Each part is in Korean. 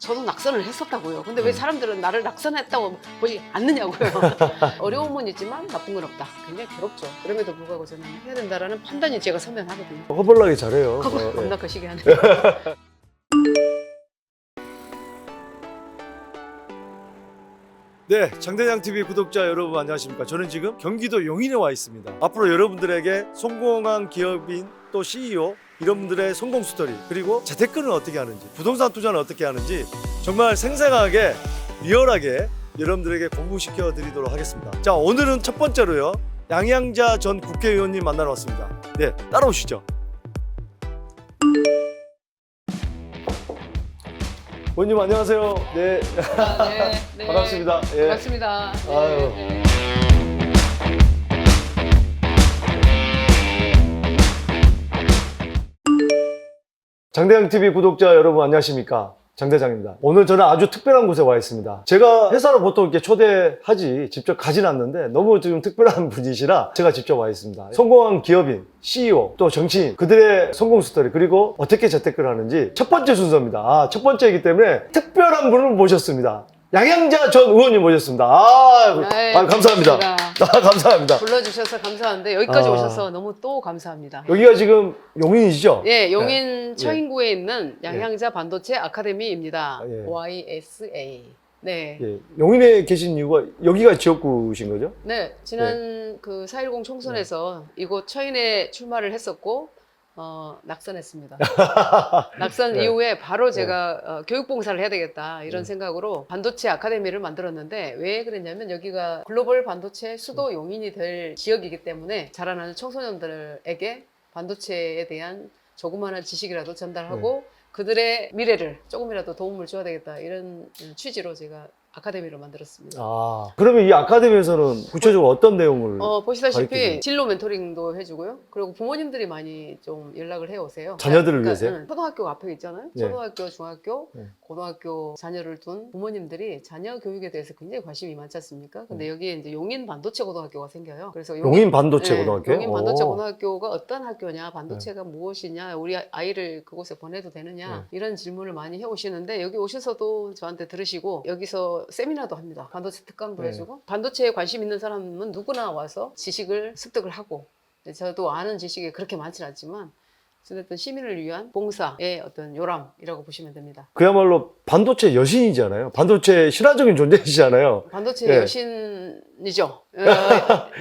저도 낙선을 했었다고요. 근데 왜 사람들은 나를 낙선했다고 보지 않느냐고요. 어려움은 있지만 나쁜 건 없다. 굉장히 괴롭죠. 그럼에도 불구하고 저는 해야 된다라는 판단이 제가 선명하거든요. 허벌나게 잘해요. 겁나 거시기 하네. 네, 장대장TV 구독자 여러분 안녕하십니까. 저는 지금 경기도 용인에 와 있습니다. 앞으로 여러분들에게 성공한 기업인 또 CEO 이런 분들의 성공 스토리, 그리고 재테크는 어떻게 하는지, 부동산 투자는 어떻게 하는지 정말 생생하게 리얼하게 여러분들에게 공부시켜 드리도록 하겠습니다. 자, 오늘은 첫 번째로요, 양양자 전 국회의원님 만나러 왔습니다. 네, 따라오시죠. 의원님 안녕하세요. 네, 네. 반갑습니다. 예. 반갑습니다. 아유. 네. 장대장TV 구독자 여러분 안녕하십니까. 장대장입니다. 오늘 저는 아주 특별한 곳에 와 있습니다. 제가 회사로 보통 이렇게 초대하지 직접 가진 않는데 너무 좀 특별한 분이시라 제가 직접 와 있습니다. 성공한 기업인, CEO, 또 정치인, 그들의 성공 스토리, 그리고 어떻게 재테크를 하는지 첫 번째 순서입니다. 첫 번째이기 때문에 특별한 분을 모셨습니다. 양양자 전 의원님 모셨습니다. 네, 감사합니다. 감사합니다. 불러주셔서 감사한데 여기까지 아. 오셔서 너무 또 감사합니다. 여기가 지금 용인이시죠? 예, 용인 처인구에 있는 양양자 반도체 아카데미입니다. 예. YSA. 네. 예, 용인에 계신 이유가 여기가 지역구신 거죠? 네, 지난 그 4.10 총선에서 이곳 처인에 출마를 했었고, 낙선했습니다. 낙선 네. 이후에 바로 제가 교육봉사를 해야 되겠다 이런 생각으로 반도체 아카데미를 만들었는데, 왜 그랬냐면 여기가 글로벌 반도체 수도 용인이 될 지역이기 때문에 자라나는 청소년들에게 반도체에 대한 조그마한 지식이라도 전달하고 그들의 미래를 조금이라도 도움을 줘야 되겠다 이런 취지로 제가 아카데미를 만들었습니다. 아, 그러면 이 아카데미에서는 구체적으로 어떤 내용을 보시다시피 가르치세요? 진로 멘토링도 해주고요. 그리고 부모님들이 많이 좀 연락을 해오세요. 자녀들을 위해서요? 초등학교 앞에 있잖아요. 네. 초등학교, 중학교, 네. 고등학교 자녀를 둔 부모님들이 자녀 교육에 대해서 굉장히 관심이 많지 않습니까? 근데 여기에 이제 용인 반도체 고등학교가 생겨요. 그래서 용인 반도체 고등학교? 용인 반도체 오. 고등학교가 어떤 학교냐, 반도체가 무엇이냐, 우리 아이를 그곳에 보내도 되느냐 이런 질문을 많이 해오시는데, 여기 오셔서도 저한테 들으시고 여기서 세미나도 합니다. 반도체 특강도 해주고, 반도체에 관심 있는 사람은 누구나 와서 지식을 습득을 하고, 저도 아는 지식이 그렇게 많지는 않지만 어쨌든 시민을 위한 봉사의 어떤 요람이라고 보시면 됩니다. 그야말로 반도체 여신이잖아요. 반도체 신화적인 존재이시잖아요. 반도체 예. 여신이죠.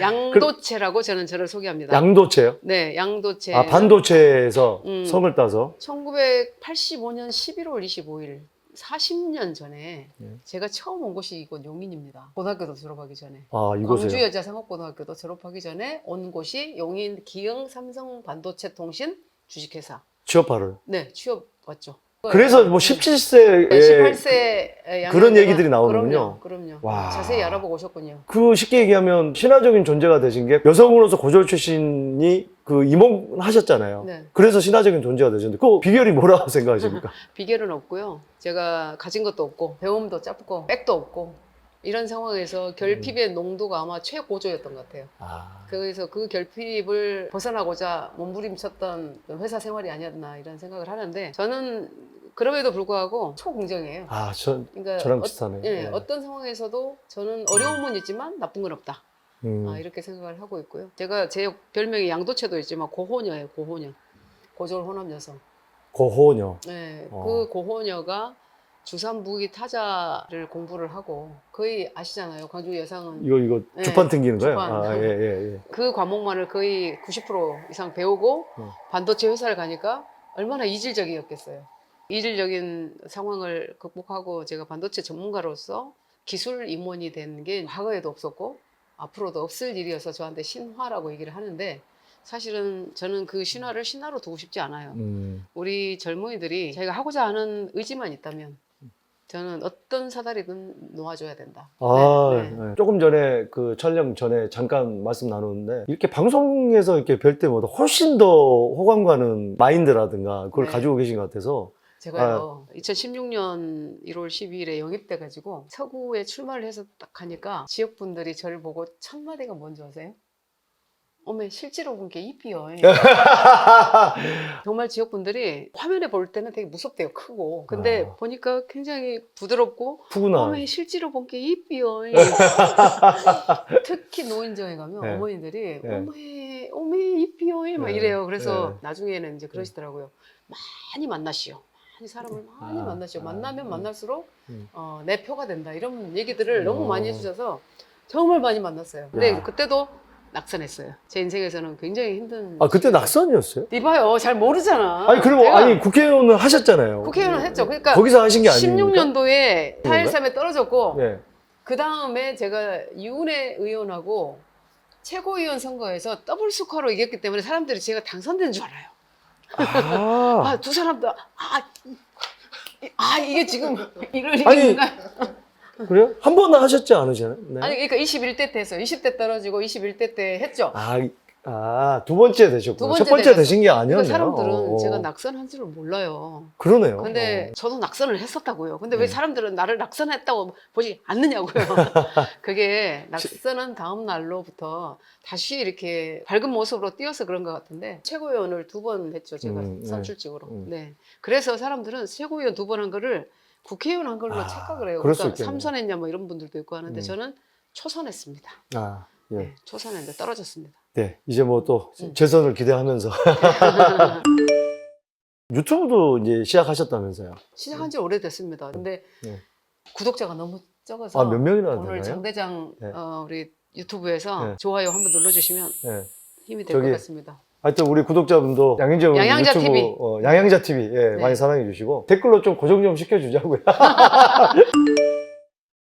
양도체라고 저를 소개합니다. 양도체요? 네, 양도체. 아, 반도체에서 성을 따서? 1985년 11월 25일 40년 전에 제가 처음 온 곳이 이곳 용인입니다. 고등학교도 졸업하기 전에. 아, 이곳에요? 광주여자상업고등학교도 졸업하기 전에 온 곳이 용인 기흥 삼성 반도체 통신 주식회사. 취업하를. 네, 취업 왔죠. 그래서 뭐 17세에 18세 그런 얘기들이 나오는군요. 그럼요. 와. 자세히 알아보고 오셨군요. 그 쉽게 얘기하면 신화적인 존재가 되신 게 여성으로서 고졸 출신이 그 임원하셨잖아요. 네. 그래서 신화적인 존재가 되셨는데 그 비결이 뭐라고 생각하십니까? 비결은 없고요. 제가 가진 것도 없고 배움도 짧고 백도 없고 이런 상황에서 결핍의 농도가 아마 최고조였던 것 같아요. 아, 그래서 그 결핍을 벗어나고자 몸부림쳤던 회사 생활이 아니었나 이런 생각을 하는데, 저는 그럼에도 불구하고 초긍정이에요. 아, 그러니까 저랑 비슷하네요. 예, 네. 어떤 상황에서도 저는 어려움은 있지만 나쁜 건 없다. 이렇게 생각을 하고 있고요. 제가 제 별명이 양도체도 있지만 고호녀예요. 고호녀. 고졸 호남 여성. 고호녀. 네, 어. 그 고호녀가 주산부기 타자를 공부를 하고, 거의 아시잖아요. 광주 여상은 이거 네, 주판 튕기는 거예요? 주판. 아, 예. 그 과목만을 거의 90% 이상 배우고 반도체 회사를 가니까 얼마나 이질적이었겠어요. 이질적인 상황을 극복하고 제가 반도체 전문가로서 기술 임원이 된 게 과거에도 없었고 앞으로도 없을 일이어서 저한테 신화라고 얘기를 하는데, 사실은 저는 그 신화를 신화로 두고 싶지 않아요. 우리 젊은이들이 자기가 하고자 하는 의지만 있다면 저는 어떤 사다리든 놓아줘야 된다. 아, 네. 네. 조금 전에 그 촬영 전에 잠깐 말씀 나누는데 이렇게 방송에서 이렇게 뵐 때마다 훨씬 더 호감 가는 마인드라든가 그걸 네. 가지고 계신 것 같아서. 제가요, 2016년 1월 12일에 영입돼가지고 서구에 출마를 해서 딱 하니까 지역분들이 저를 보고 첫 마디가 뭔지 아세요? 어메 실제로 본 게 이삐요. 정말 지역분들이 화면에 볼 때는 되게 무섭대요. 크고. 근데 아. 보니까 굉장히 부드럽고 푸구나. 어메 실제로 본 게 이삐요. 특히 노인정에 가면 네. 어머니들이 네. 어메 이삐요 막 네. 이래요. 그래서 네. 나중에는 이제 그러시더라고요. 많이 만나시오. 많이 사람을 많이 만나시오. 만나면 만날수록 내 표가 된다. 이런 얘기들을 너무 많이 해주셔서 정말 많이 만났어요. 근데 야. 그때도 낙선했어요. 제 인생에서는 굉장히 힘든. 아, 그때 낙선이었어요? 이봐요. 잘 모르잖아. 아니, 그리고 내가 아니 국회의원은 하셨잖아요. 국회의원은 했죠. 그러니까 거기서 하신 게 아닙니까? 16년도에 그런가요? 4.13에 떨어졌고 네. 그 다음에 제가 유은혜 의원하고 최고위원 선거에서 더블 스코어로 이겼기 때문에 사람들이 제가 당선된 줄 알아요. 아. 두 사람 다 이게 지금 이럴 아니, 일인가? 그래요? 한 번은 하셨지 않으셨나요? 네. 아니 그러니까 21대 때 했어요. 20대 떨어지고 21대 때 했죠. 두 번째 되셨구나. 첫 번째 되신 게 아니었네요. 그러니까 사람들은 제가 낙선한 줄을 몰라요. 그러네요. 근데 저도 낙선을 했었다고요. 근데 왜 네. 사람들은 나를 낙선했다고 보지 않느냐고요. 그게 낙선한 다음 날로부터 다시 이렇게 밝은 모습으로 뛰어서 그런 것 같은데 최고위원을 2번 했죠. 제가 선출직으로. 네. 그래서 사람들은 최고위원 2번 한 거를 국회의원 한 걸로 착각을 해요. 그럴 수 그러니까 있겠네요. 3선했냐 뭐 이런 분들도 있고 하는데 저는 초선했습니다. 예. 네, 초선했는데 떨어졌습니다. 네, 이제 뭐 또 재선을 기대하면서 유튜브도 이제 시작하셨다면서요? 시작한 지 오래됐습니다. 근데 네. 구독자가 너무 적어서 몇 명이나 오늘 되나요? 장대장 네. 우리 유튜브에서 네. 좋아요 한번 눌러주시면 네. 힘이 될 것 저기 같습니다. 하여튼 우리 구독자분도 양양자 양양자 유튜브, TV. 양양자 TV 예, 네. 많이 사랑해 주시고 댓글로 좀 고정 좀 시켜주자고요.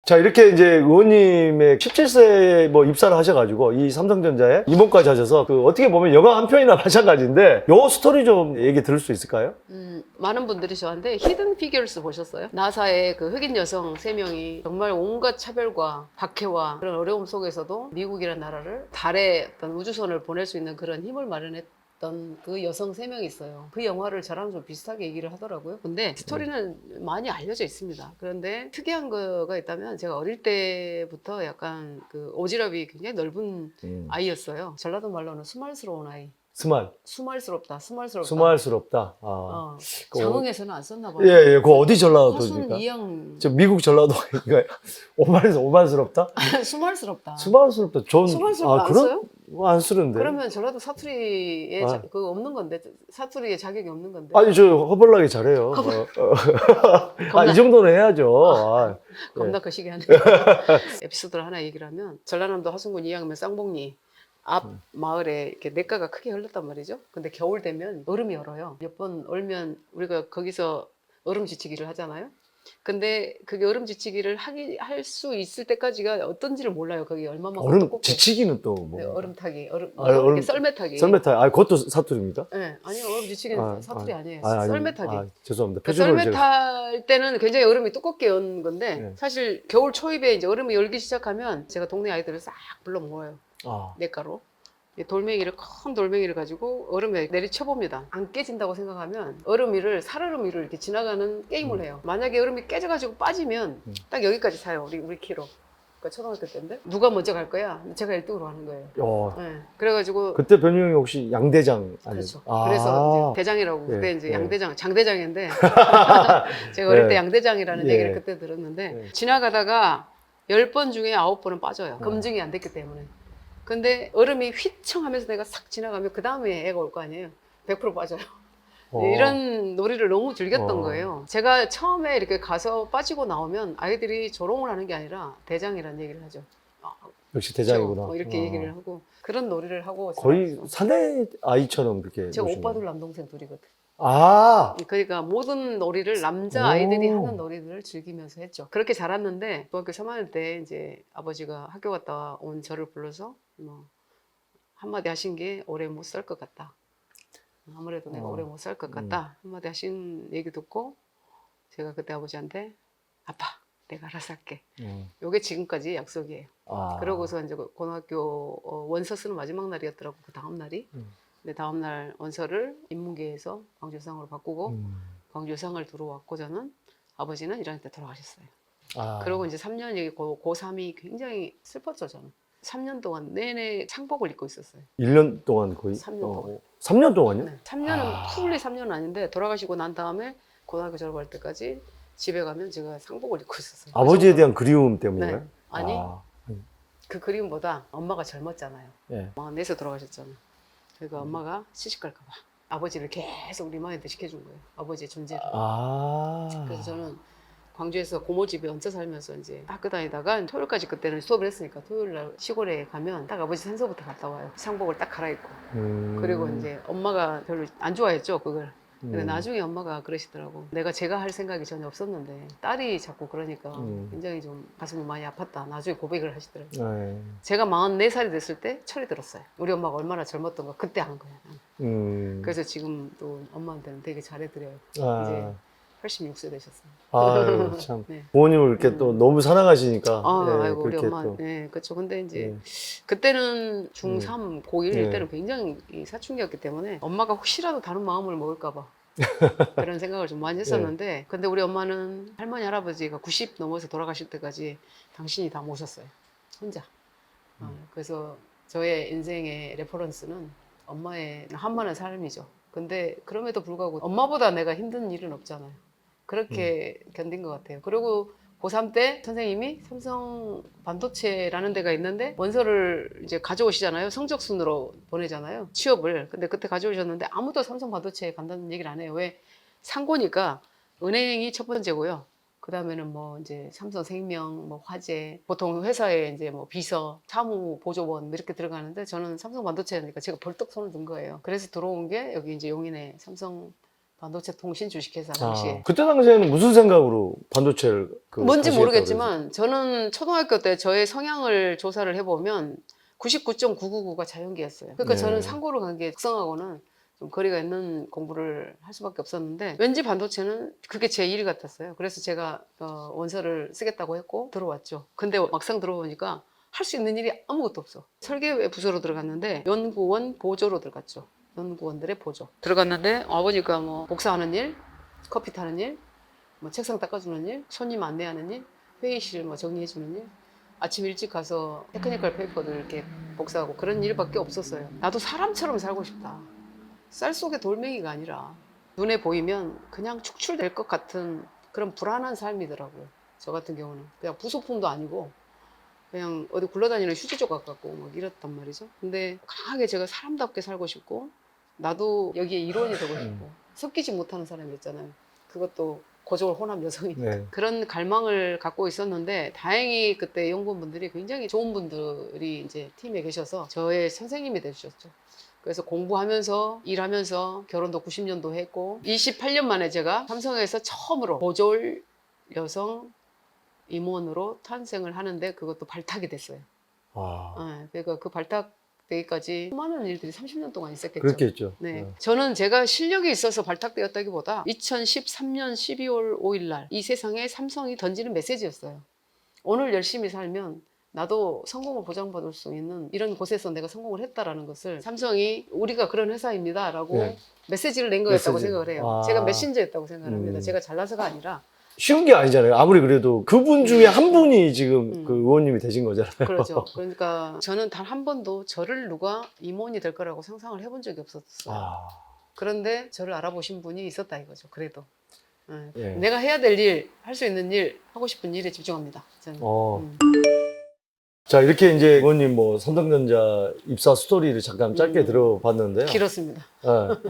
자, 이렇게 이제 의원님의 17세에 뭐 입사를 하셔가지고 이 삼성전자에 임원까지 하셔서 그 어떻게 보면 영화 한 편이나 마찬가지인데 요 스토리 좀 얘기 들을 수 있을까요? 많은 분들이 저한테 히든 피규어스 보셨어요? 나사의 그 흑인 여성 3명이 정말 온갖 차별과 박해와 그런 어려움 속에서도 미국이라는 나라를 달에 어떤 우주선을 보낼 수 있는 그런 힘을 마련했던 그 여성 3명이 있어요. 그 영화를 저랑 좀 비슷하게 얘기를 하더라고요. 근데 스토리는 많이 알려져 있습니다. 그런데 특이한 거가 있다면 제가 어릴 때부터 약간 그 오지랖이 굉장히 넓은 아이였어요. 전라도 말로는 수말스러운 아이. 수말스럽다. 수말스럽다. 장흥에서는 안 썼나 봐요. 예, 그거 어디 화순 전라도입니까? 이양 저 미국 전라도인가요? 오만스럽다? 수말스럽다. 수말스럽다. 수말스럽다 안 써요? 안 쓰는데. 그러면 전라도 사투리에 그거 없는 건데 사투리에 자격이 없는 건데. 아니 저 허벌나게 잘해요. 이 정도는 해야죠. 겁나 거시기 하네. 에피소드를 하나 얘기를 하면 전라남도 하순군 이양면 쌍봉리 앞 마을에 이렇게 냇가가 크게 흘렀단 말이죠. 근데 겨울 되면 얼음이 얼어요. 몇 번 얼면 우리가 거기서 얼음 지치기를 하잖아요. 근데 그게 얼음 지치기를 할 수 있을 때까지가 어떤지를 몰라요. 거기 얼마만큼 얼음 두껍고. 지치기는 또 뭐? 네, 얼음 타기, 얼음 썰매 타기. 썰매 타기. 그것도 사투리입니까? 네, 아니요, 얼음 지치기는 사투리 아니에요. 아니, 썰매 타기. 죄송합니다. 그 썰매 탈 때는 굉장히 얼음이 두껍게 연 건데 네. 사실 겨울 초입에 이제 얼음이 열기 시작하면 제가 동네 아이들을 싹 불러 모아요. 냇가로. 큰 돌멩이를 가지고 얼음에 내리쳐 봅니다. 안 깨진다고 생각하면 얼음 위를 살얼음 위를 이렇게 지나가는 게임을 해요. 만약에 얼음이 깨져가지고 빠지면 딱 여기까지 사요. 우리 키로. 그러니까 초등학교 때인데 누가 먼저 갈 거야? 제가 1등으로 하는 거예요. 네. 그래가지고 그때 별명이 혹시 양대장 그렇죠. 아니에요? 그래서 이제 대장이라고 네, 그때 이제 네. 양대장, 장대장인데 제가 어릴 때 양대장이라는 예. 얘기를 그때 들었는데 지나가다가 10번 중에 9번은 빠져요. 검증이 안 됐기 때문에. 근데 얼음이 휘청하면서 내가 싹 지나가면 그 다음에 애가 올 거 아니에요. 100% 빠져요. 이런 놀이를 너무 즐겼던 거예요. 제가 처음에 이렇게 가서 빠지고 나오면 아이들이 조롱을 하는 게 아니라 대장이라는 얘기를 하죠. 역시 대장이구나. 뭐 이렇게 얘기를 하고 그런 놀이를 하고 거의 자랐어. 사내 아이처럼 그렇게. 제가 노시는 오빠들 남동생 둘이거든. 그러니까 모든 놀이를 남자 아이들이 하는 놀이들을 즐기면서 했죠. 그렇게 자랐는데 중학교 3학년 때 이제 아버지가 학교 갔다 온 저를 불러서 뭐 한마디 하신 게 오래 못 살 것 같다. 아무래도 내가 오래 못 살 것 같다. 한마디 하신 얘기 듣고 제가 그때 아버지한테 아빠 내가 알아서 할게. 요게 지금까지 약속이에요. 그러고서 이제 고등학교 원서 쓰는 마지막 날이었더라고. 그 다음 날이. 근데 다음날 원서를 인문계에서 광주상으로 바꾸고 광주상을 들어왔고 저는 아버지는 1학년 때 돌아가셨어요. 그러고 이제 3년 고3이 굉장히 슬펐죠 저는. 3년 동안 내내 상복을 입고 있었어요. 1년 동안 거의? 3년 동안. 3년 동안요? 네. 3년은 아. 풀리 3년은 아닌데 돌아가시고 난 다음에 고등학교 졸업할 때까지 집에 가면 제가 상복을 입고 있었어요. 아버지에 그 대한 그리움 정도로. 때문인가요? 네. 아니 아, 그 그림보다 엄마가 젊었잖아요. 예. 44세 돌아가셨잖아요. 그러니까 엄마가 시집갈까 봐 아버지를 계속 리마인드 시켜준 거예요. 아버지의 존재를. 아. 그래서 저는 광주에서 고모 집에 얹혀 살면서 이제 학교 다니다가 토요일까지 그때는 수업을 했으니까 토요일 날 시골에 가면 딱 아버지 산소부터 갔다 와요. 상복을 딱 갈아입고. 그리고 이제 엄마가 별로 안 좋아했죠, 그걸. 근데 나중에 엄마가 그러시더라고. 제가 할 생각이 전혀 없었는데 딸이 자꾸 그러니까 굉장히 좀 가슴이 많이 아팠다. 나중에 고백을 하시더라고요. 네. 제가 44살이 됐을 때 철이 들었어요. 우리 엄마가 얼마나 젊었던가 그때 한 거예요. 그래서 지금 또 엄마한테는 되게 잘해드려요. 아. 이제 86세 되셨어요. 아유, 참. 네. 부모님을 이렇게 또 너무 사랑하시니까. 아이고, 우리 그렇게 엄마. 또. 네, 그렇죠. 근데 이제 네. 그때는 중3, 고1 네. 때는 굉장히 이 사춘기였기 때문에 엄마가 혹시라도 다른 마음을 먹을까봐 그런 생각을 좀 많이 했었는데 근데 우리 엄마는 할머니, 할아버지가 90 넘어서 돌아가실 때까지 당신이 다 모셨어요. 혼자. 그래서 저의 인생의 레퍼런스는 엄마의 한마는 삶이죠. 근데 그럼에도 불구하고 엄마보다 내가 힘든 일은 없잖아요. 그렇게 견딘 것 같아요. 그리고 고3 때 선생님이 삼성 반도체라는 데가 있는데 원서를 이제 가져오시잖아요. 성적순으로 보내잖아요. 취업을. 근데 그때 가져오셨는데 아무도 삼성 반도체에 간다는 얘기를 안 해요. 왜? 상고니까 은행이 첫 번째고요. 그 다음에는 뭐 이제 삼성생명, 뭐 화재, 보통 회사에 이제 뭐 비서, 사무, 보조원 뭐 이렇게 들어가는데 저는 삼성 반도체니까 제가 벌떡 손을 든 거예요. 그래서 들어온 게 여기 이제 용인에 삼성 반도체 통신 주식회사 당시에. 그때 당시에는 무슨 생각으로 반도체를 뭔지 가시겠다고 모르겠지만 저는 초등학교 때 저의 성향을 조사를 해보면 99.999가 자연계였어요. 그러니까 네. 저는 상고를 간 게 특성하고는 좀 거리가 있는 공부를 할 수밖에 없었는데 왠지 반도체는 그게 제 일 같았어요. 그래서 제가 원서를 쓰겠다고 했고 들어왔죠. 근데 막상 들어보니까 할 수 있는 일이 아무것도 없어. 설계 부서로 들어갔는데 연구원 보조로 들어갔죠. 연구원들의 보조. 들어갔는데 아버지가 뭐 복사하는 일, 커피 타는 일, 뭐 책상 닦아주는 일, 손님 안내하는 일, 회의실 뭐 정리해주는 일, 아침 일찍 가서 테크니컬 페이퍼들 이렇게 복사하고 그런 일밖에 없었어요. 나도 사람처럼 살고 싶다. 쌀 속의 돌멩이가 아니라 눈에 보이면 그냥 축출될 것 같은 그런 불안한 삶이더라고요. 저 같은 경우는 그냥 부속품도 아니고 그냥 어디 굴러다니는 휴지 조각 같고 막 이랬단 말이죠. 근데 강하게 제가 사람답게 살고 싶고 나도 여기에 일원이 되고 싶고 섞이지 못하는 사람이었잖아요. 그것도 고졸 호남 여성이니까. 네. 그런 갈망을 갖고 있었는데 다행히 그때 연구원분들이 굉장히 좋은 분들이 이제 팀에 계셔서 저의 선생님이 되주셨죠. 그래서 공부하면서 일하면서 결혼도 90년도 했고 28년 만에 제가 삼성에서 처음으로 고졸 여성 임원으로 탄생을 하는데 그것도 발탁이 됐어요. 그러니까 그 발탁 되기까지 수많은 일들이 30년 동안 있었겠죠. 그렇겠죠. 네. 저는 제가 실력이 있어서 발탁되었다기보다 2013년 12월 5일 날 이 세상에 삼성이 던지는 메시지였어요. 오늘 열심히 살면 나도 성공을 보장받을 수 있는 이런 곳에서 내가 성공을 했다라는 것을 삼성이 우리가 그런 회사입니다 라고 네. 메시지를 낸 거였다고 메시지. 생각을 해요. 제가 메신저였다고 생각을 합니다. 제가 잘나서가 아니라 쉬운 게 아니잖아요. 아무리 그래도 그분 중에 한 분이 지금 그 의원님이 되신 거잖아요. 그렇죠. 그러니까 저는 단 한 번도 저를 누가 임원이 될 거라고 상상을 해본 적이 없었어요. 그런데 저를 알아보신 분이 있었다 이거죠. 그래도 예. 내가 해야 될 일, 할 수 있는 일, 하고 싶은 일에 집중합니다. 저는. 자, 이렇게 이제 의원님 뭐 삼성전자 입사 스토리를 잠깐 짧게 들어봤는데요. 길었습니다.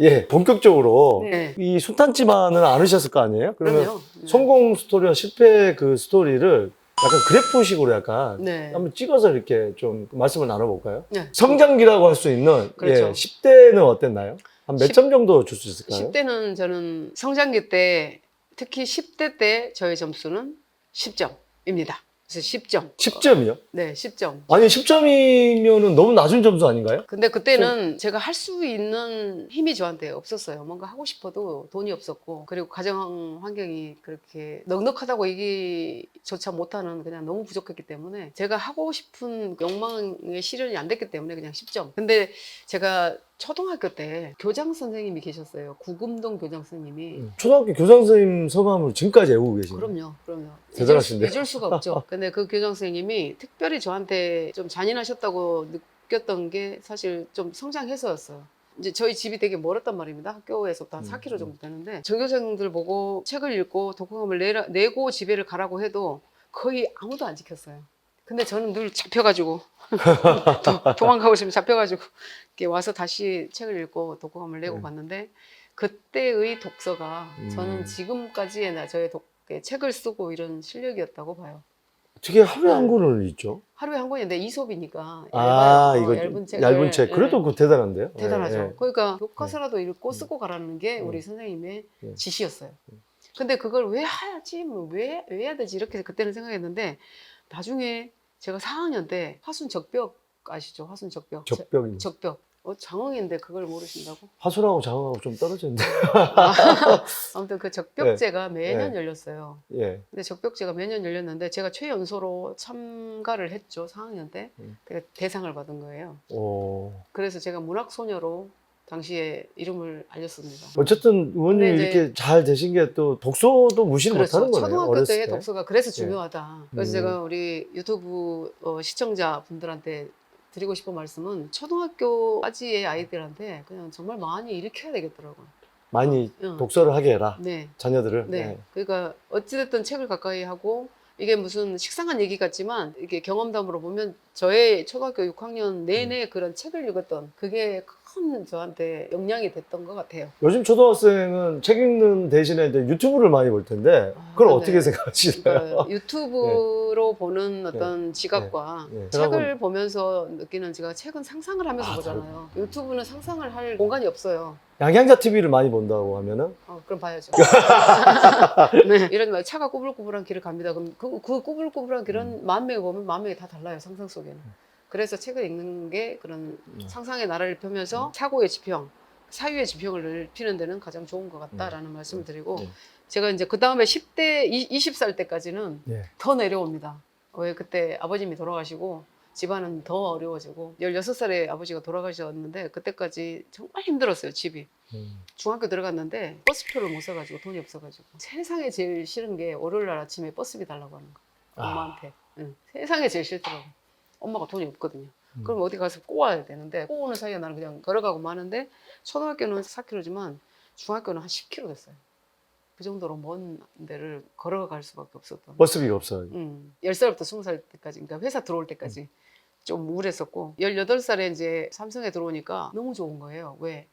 예, 본격적으로 네. 이 숱하지만은 않으셨을 거 아니에요? 그러면 그럼요. 네. 성공 스토리와 실패 그 스토리를 약간 그래프식으로 약간 네. 한번 찍어서 이렇게 좀 말씀을 나눠볼까요? 네. 성장기라고 할 수 있는 그렇죠. 예, 10대는 어땠나요? 한 몇 점 정도 줄 수 있을까요? 10대는 저는 성장기 때 특히 10대 때 저의 점수는 10점입니다. 그래서 10점. 10점이요? 네, 10점. 아니 10점이면은 너무 낮은 점수 아닌가요? 근데 그때는 제가 할 수 있는 힘이 저한테 없었어요. 뭔가 하고 싶어도 돈이 없었고 그리고 가정 환경이 그렇게 넉넉하다고 얘기조차 못하는 그냥 너무 부족했기 때문에 제가 하고 싶은 욕망의 실현이 안 됐기 때문에 그냥 10점. 근데 제가 초등학교 때 교장 선생님이 계셨어요. 구금동 교장 선생님이. 초등학교 교장 선생님 성함을 지금까지 외우고 계시네요. 그럼요. 대단하신데요? 잊을 수가 없죠. 근데 그 교장 선생님이 특별히 저한테 좀 잔인하셨다고 느꼈던 게 사실 좀 성장해서였어요. 이제 저희 집이 되게 멀었단 말입니다. 학교에서부터 한 4km 정도 되는데 전교생들 보고 책을 읽고 독후감을 내고 집에를 가라고 해도 거의 아무도 안 지켰어요. 근데 저는 늘 잡혀가지고 도망가고 싶으면 잡혀가지고 이렇게 와서 다시 책을 읽고 독후감을 내고 갔는데 그때의 독서가 저는 지금까지의 저의 책을 쓰고 이런 실력이었다고 봐요. 어떻게 하루에 한 권을 읽죠? 하루에 한 권인데 이솝이니까 이거 얇은 책을 얇은 책. 그래도 그거 대단한데요? 대단하죠. 예, 예. 그러니까 교과서라도 읽고 쓰고 가라는 게 우리 선생님의 지시였어요. 근데 그걸 왜 해야지? 왜 해야 되지? 이렇게 그때는 생각했는데 나중에 제가 4학년 때 화순적벽 아시죠? 화순적벽. 적벽이. 적벽. 장흥인데 그걸 모르신다고? 화순하고 장흥하고 좀 떨어지는데. 아무튼 그 적벽제가 매년 네. 열렸어요. 예. 근데 적벽제가 매년 열렸는데 제가 최연소로 참가를 했죠. 4학년 때. 그래서 대상을 받은 거예요. 오. 그래서 제가 문학소녀로 당시에 이름을 알렸습니다. 어쨌든 의원님이 근데 이제- 이렇게 잘 되신 게 또 독서도 무시를 그렇죠. 못하는 거네요. 초등학교 어렸을 때 때. 독서가 그래서 중요하다. 그래서 음. 제가 우리 유튜브 시청자분들한테 드리고 싶은 말씀은 초등학교까지의 아이들한테 그냥 정말 많이 일으켜야 되겠더라고요. 많이 응. 독서를 하게 해라. 네. 자녀들을. 네. 네. 그러니까 어찌됐든 책을 가까이 하고 이게 무슨 식상한 얘기 같지만 이게 경험담으로 보면 저의 초등학교 6학년 내내 그런 책을 읽었던 그게 큰 저한테 영향이 됐던 것 같아요. 요즘 초등학생은 책 읽는 대신에 이제 유튜브를 많이 볼 텐데 그걸 네. 어떻게 생각하시나요? 그러니까 유튜브로 보는 어떤 지각과 네. 책을 보면서 느끼는 제가 책은 상상을 하면서 아, 보잖아요. 유튜브는 상상을 할 공간이 없어요. 양양자 TV를 많이 본다고 하면은 그럼 봐야죠. 네. 이런 말 차가 꾸불꾸불한 길을 갑니다. 그럼 그 꾸불꾸불한 길은 만 명이 보면 만 명이 다 달라요. 상상 속에는. 그래서 책을 읽는 게 그런 상상의 나라를 펴면서 사고의 지평, 사유의 지평을 넓히는 데는 가장 좋은 것 같다라는 말씀을 드리고 제가 이제 그 다음에 10대, 20살 때까지는 네. 더 내려옵니다. 왜 그때 아버님이 돌아가시고 집안은 더 어려워지고 16살에 아버지가 돌아가셨는데 그때까지 정말 힘들었어요. 집이. 중학교 들어갔는데 버스표를 못 사가지고 돈이 없어가지고 세상에 제일 싫은 게 월요일날 아침에 버스비 달라고 하는 거. 엄마한테. 응. 세상에 제일 싫더라고. 엄마가 돈이 없거든요. 그럼 어디 가서 꼬아야 되는데 꼬우는 사이에 나는 그냥 걸어가고 마는데 초등학교는 4km지만 중학교는 한 10km 됐어요. 그 정도로 먼 데를 걸어갈 수밖에 없었던. 버스비가 없어요. 10살부터 20살 때까지, 그러니까 회사 들어올 때까지 좀 우울했었고 18살에 이제 삼성에 들어오니까 너무 좋은 거예요. 왜?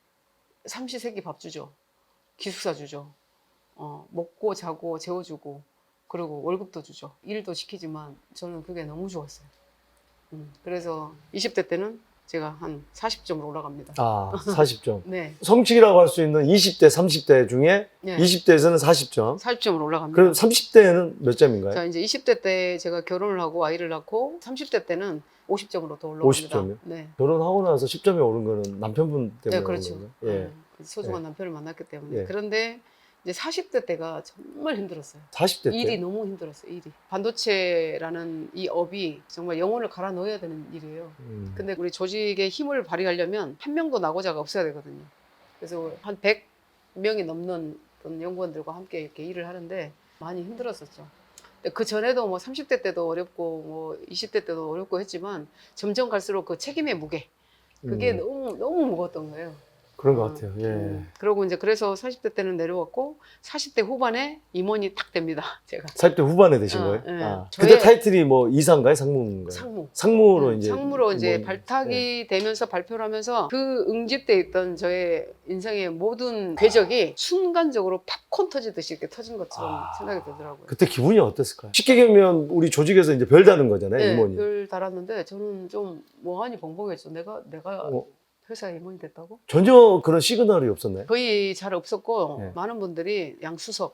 삼시세끼 밥 주죠. 기숙사 주죠. 먹고 자고 재워주고 그리고 월급도 주죠. 일도 시키지만 저는 그게 너무 좋았어요. 그래서 20대 때는 제가 한 40점으로 올라갑니다. 40점. 네. 성취라고 할 수 있는 20대, 30대 중에 네. 20대에서는 40점. 40점으로 올라갑니다. 그럼 30대는 몇 점인가요? 자, 이제 20대 때 제가 결혼을 하고 아이를 낳고 30대 때는 50점으로 더 올라갑니다. 50점이요? 네. 결혼하고 나서 10점이 오른 거는 남편분 때문에 네, 그렇죠. 오른 거예요? 예. 소중한 남편을 만났기 때문에. 예. 그런데 이제 40대 때가 정말 힘들었어요. 40대 때? 일이 너무 힘들었어요. 일이. 반도체라는 이 업이 정말 영혼을 갈아 넣어야 되는 일이에요. 근데 우리 조직의 힘을 발휘하려면 한 명도 낙오자가 없어야 되거든요. 그래서 한 100명이 넘는 그런 연구원들과 함께 이렇게 일을 하는데 많이 힘들었었죠. 근데 그 전에도 뭐 30대 때도 어렵고 뭐 20대 때도 어렵고 했지만 점점 갈수록 그 책임의 무게 그게 너무 무거웠던 거예요. 그런 것 같아요. 예. 그러고 이제 그래서 40대 때는 내려왔고 40대 후반에 임원이 딱 됩니다. 제가 40대 후반에 되신 거예요? 예. 그때 저의- 타이틀이 뭐 이사인가요? 상무인가요? 상무로 이제 상무로 이제 뭐- 발탁이 되면서 발표를 하면서 그 응집돼 있던 저의 인생의 모든 궤적이 순간적으로 팝콘 터지듯이 이렇게 터진 것처럼 생각이 들더라고요. 그때 기분이 어땠을까요? 쉽게 얘기하면 우리 조직에서 이제 별 다는 거잖아요, 네, 임원이. 별 달았는데 저는 좀 멍하니 벙벙했죠. 내가 어. 회사에 임원이 됐다고? 전혀 그런 시그널이 없었나요? 거의 잘 없었고 네. 많은 분들이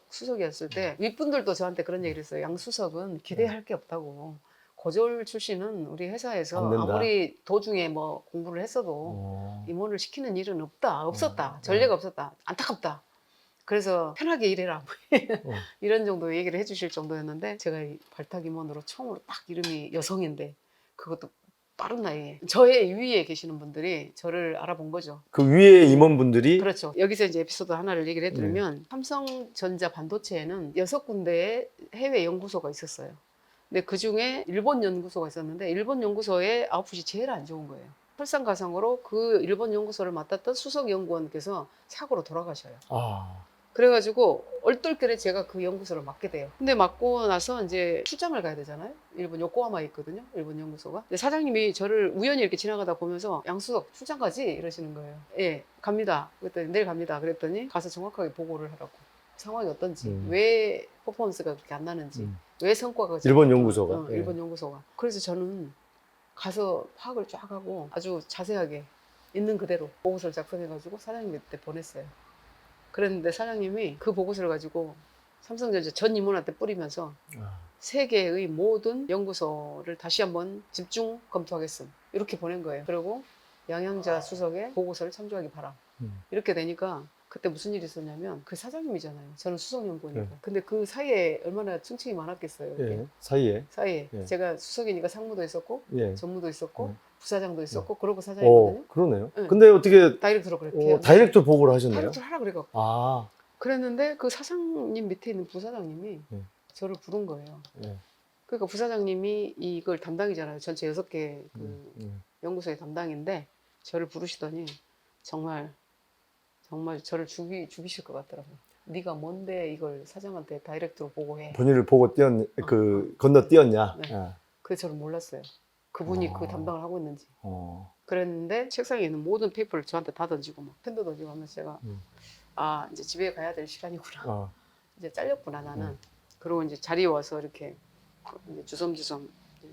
수석이었을 때 윗분들도 저한테 그런 얘기를 했어요. 양수석은 기대할 게 없다고. 고졸 출신은 우리 회사에서 안 된다. 아무리 도중에 뭐 공부를 했어도 임원을 시키는 일은 없었다. 전례가 없었다. 안타깝다. 그래서 편하게 일해라. 이런 정도 얘기를 해주실 정도였는데 제가 이 발탁 임원으로 처음으로 딱 이름이 여성인데 그것도 빠른 나이에 저의 위에 계시는 분들이 저를 알아본 거죠. 그 위에 임원분들이 그렇죠. 여기서 이제 에피소드 하나를 얘기를 해드리면 삼성전자 반도체에는 6군데의 해외 연구소가 있었어요. 근데 그 중에 일본 연구소가 있었는데 일본 연구소의 아웃풋이 제일 안 좋은 거예요. 설상가상으로 그 일본 연구소를 맡았던 수석 연구원께서 사고로 돌아가셔요. 아, 그래가지고 얼떨결에 제가 그 연구소를 맡게 돼요. 근데 맡고 나서 이제 출장을 가야 되잖아요. 일본 요코하마에 있거든요. 일본 연구소가. 근데 사장님이 저를 우연히 이렇게 지나가다 보면서 양수석 출장 가지? 이러시는 거예요. 예, 갑니다. 그랬더니 내일 갑니다. 그랬더니 가서 정확하게 보고를 하라고. 상황이 어떤지, 왜 퍼포먼스가 그렇게 안 나는지, 왜 성과가 일본 연구소가. 어, 일본 연구소가. 그래서 저는 가서 파악을 쫙 하고 아주 자세하게 있는 그대로 보고서를 작성해가지고 사장님한테 보냈어요. 그랬는데 사장님이 그 보고서를 가지고 삼성전자 전 임원한테 뿌리면서 아, 세계의 모든 연구소를 다시 한번 집중 검토하겠음 이렇게 보낸 거예요. 그리고 양양자 수석의 보고서를 참조하기 바람. 이렇게 되니까 그때 무슨 일이 있었냐면 그 사장님이잖아요. 저는 수석연구원이고. 네. 근데 그 사이에 얼마나 층층이 많았겠어요. 이렇게. 예, 사이에. 사이에 예. 제가 수석이니까 상무도 있었고 예. 전무도 있었고 네. 부사장도 있었고 그러고 사장이거든요. 그러네요. 네. 근데 어떻게 다이렉트로 그렇게 다이렉트 보고를 하셨나요? 다이렉트로 하라 그래갖고 아, 그랬는데 그 사장님 밑에 있는 부사장님이 네. 저를 부른 거예요. 예. 그러니까 부사장님이 이걸 담당이잖아요. 전체 6개 그 연구소의 담당인데 저를 부르시더니 정말 저를 죽이실 것 같더라고요. 네가 뭔데 이걸 사장한테 다이렉트로 보고해. 본인을 보고 건너뛰었냐? 네. 아. 그게 저를 몰랐어요. 그분이 그 담당을 하고 있는지. 그랬는데 책상에 있는 모든 페이퍼를 저한테 다 던지고 막 펜도 던지고 하면서 제가 아 이제 집에 가야 될 시간이구나. 이제 잘렸구나 나는. 그리고 이제 자리에 와서 이렇게 이제 주섬주섬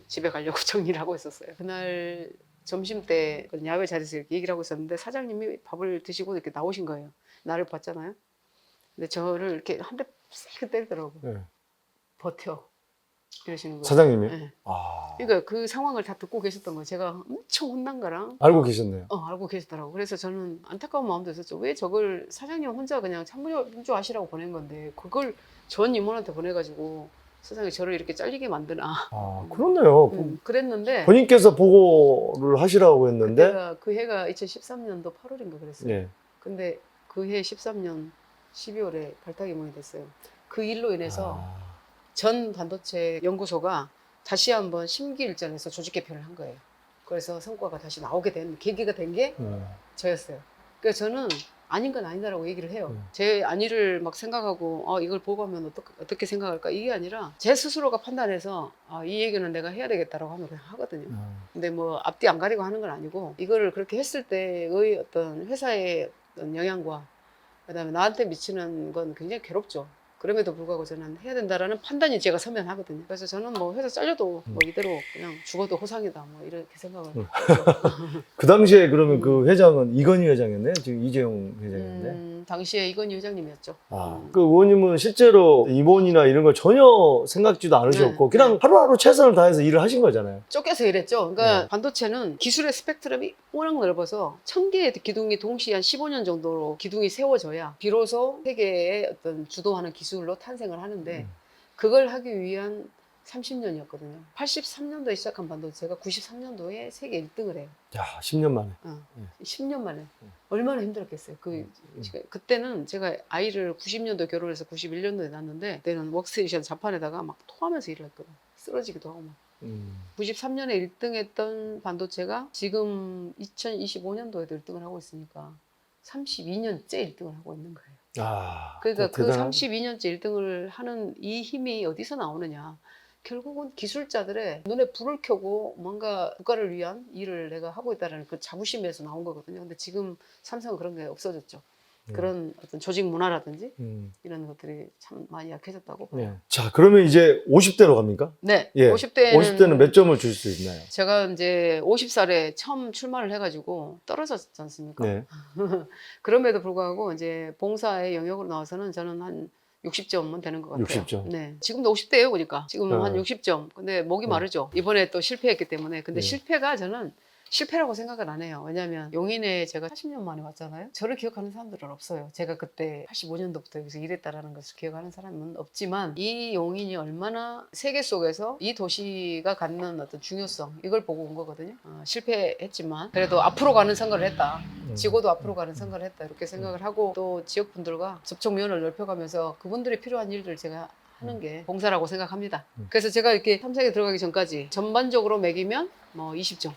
집에 가려고 정리를 하고 있었어요. 그날 점심 때 야외 자리에서 이렇게 얘기를 하고 있었는데 사장님이 밥을 드시고 이렇게 나오신 거예요. 나를 봤잖아요. 근데 저를 이렇게 한 대 세게 때리더라고. 네. 버텨. 이러시는 거예요. 사장님이? 네. 아. 그러니까 그 상황을 다 듣고 계셨던 거예요. 제가 엄청 혼난 거랑 알고 계셨네요. 알고 계시더라고. 그래서 저는 안타까운 마음도 있었죠. 왜 저걸 사장님 혼자 그냥 참조하시라고 보낸 건데 그걸 전 임원한테 보내가지고 세상에 저를 이렇게 잘리게 만드나. 아, 그렇네요. 그랬는데 본인께서 보고를 하시라고 했는데 그때가 그 해가 2013년도 8월인가 그랬어요. 네. 근데 그 해 13년 12월에 발탁임원이 됐어요. 그 일로 인해서 전 반도체 연구소가 다시 한번 심기일전에서 조직 개편을 한 거예요. 그래서 성과가 다시 나오게 된 계기가 된 게 저였어요. 그래서 저는 아닌 건 아니다라고 얘기를 해요. 제 안위를 막 생각하고 이걸 보고하면 어떻게 생각할까 이게 아니라 제 스스로가 판단해서 이 얘기는 내가 해야 되겠다라고 하면 그냥 하거든요. 근데 뭐 앞뒤 안 가리고 하는 건 아니고 이거를 그렇게 했을 때의 어떤 회사의 어떤 영향과 그다음에 나한테 미치는 건 굉장히 괴롭죠. 그럼에도 불구하고 저는 해야 된다라는 판단이 제가 서면하거든요. 그래서 저는 뭐 회사 잘려도 뭐 이대로 그냥 죽어도 호상이다 뭐 이렇게 생각을. 그 당시에 그러면 그 회장은 이건희 회장이었네? 지금 이재용 회장이었네? 당시에 이건희 회장님이었죠. 그 의원님은 실제로 임원이나 이런 걸 전혀 생각지도 않으셨고 그냥 하루하루 최선을 다해서 일을 하신 거잖아요. 쫓겨서 일했죠. 그러니까 반도체는 기술의 스펙트럼이 워낙 넓어서 1000개의 기둥이 동시에 한 15년 정도로 기둥이 세워져야 비로소 세계의 어떤 주도하는 기술로 탄생을 하는데 그걸 하기 위한 30년이었거든요. 83년도에 시작한 반도체가 93년도에 세계 1등을 해요. 야, 10년 만에. 10년 만에. 얼마나 힘들었겠어요. 그때는 제가 아이를 90년도에 결혼해서 91년도에 낳았는데 그때는 워크스테이션 자판에다가 막 토하면서 일을 했거든요. 쓰러지기도 하고 막. 93년에 1등했던 반도체가 지금 2025년도에도 1등을 하고 있으니까 32년째 1등을 하고 있는 거예요. 그러니까 그 32년째 1등을 하는 이 힘이 어디서 나오느냐. 결국은 기술자들의 눈에 불을 켜고 뭔가 국가를 위한 일을 내가 하고 있다는 그 자부심에서 나온 거거든요. 근데 지금 삼성은 그런 게 없어졌죠. 그런 어떤 조직 문화라든지 이런 것들이 참 많이 약해졌다고 봐요. 자, 그러면 이제 50대로 갑니까? 네. 예. 50대는 몇 점을 줄 수 있나요? 제가 이제 50살에 처음 출마를 해가지고 떨어졌지 않습니까? 네. 그럼에도 불구하고 이제 봉사의 영역으로 나와서는 저는 한 60점은 되는 것 같아요. 60점. 네. 지금도 50대예요, 그러니까. 지금 한 60점. 근데 목이 마르죠. 이번에 또 실패했기 때문에. 근데 실패가 저는 실패라고 생각을 안 해요. 왜냐하면 용인에 제가 40년 만에 왔잖아요. 저를 기억하는 사람들은 없어요. 제가 그때 85년도부터 여기서 일했다라는 것을 기억하는 사람은 없지만 이 용인이 얼마나 세계 속에서 이 도시가 갖는 어떤 중요성 이걸 보고 온 거거든요. 실패했지만 그래도 앞으로 가는 선거를 했다. 지고도 앞으로 가는 선거를 했다. 이렇게 생각을 하고 또 지역분들과 접촉면을 넓혀가면서 그분들이 필요한 일들 제가 하는 게 봉사라고 생각합니다. 그래서 제가 이렇게 탐색에 들어가기 전까지 전반적으로 매기면 뭐 20점.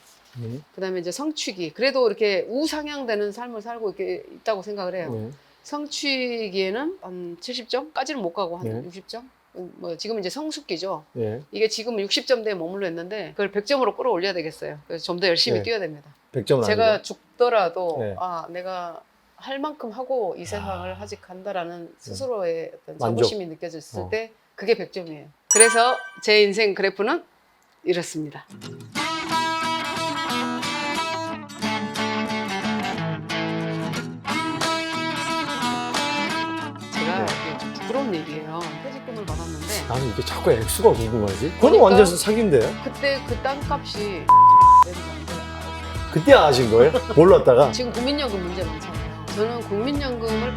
그다음에 이제 성취기. 그래도 이렇게 우상향되는 삶을 살고 이렇게 있다고 생각을 해요. 성취기에는 한 70점까지는 못 가고 한 60점? 뭐 지금 이제 성숙기죠. 이게 지금 60점대에 머물러 있는데 그걸 100점으로 끌어올려야 되겠어요. 그래서 좀 더 열심히 뛰어야 됩니다. 100점은 제가 아니고. 죽더라도 네. 내가 할 만큼 하고 이 세상을 아직 간다라는 스스로의 어떤 만족. 자부심이 느껴졌을 때 그게 100점이에요. 그래서 제 인생 그래프는 이렇습니다. 제가 이게 좀 부끄러운 얘기예요. 퇴직금을 받았는데 나는 이게 자꾸 액수가 궁금하지? 그건 그러니까- 완전 사기인데요? 그때 그 땅값이 그때 아신 거예요? 몰랐다가? 지금 국민연금 문제 많잖아요. 저는 국민연금을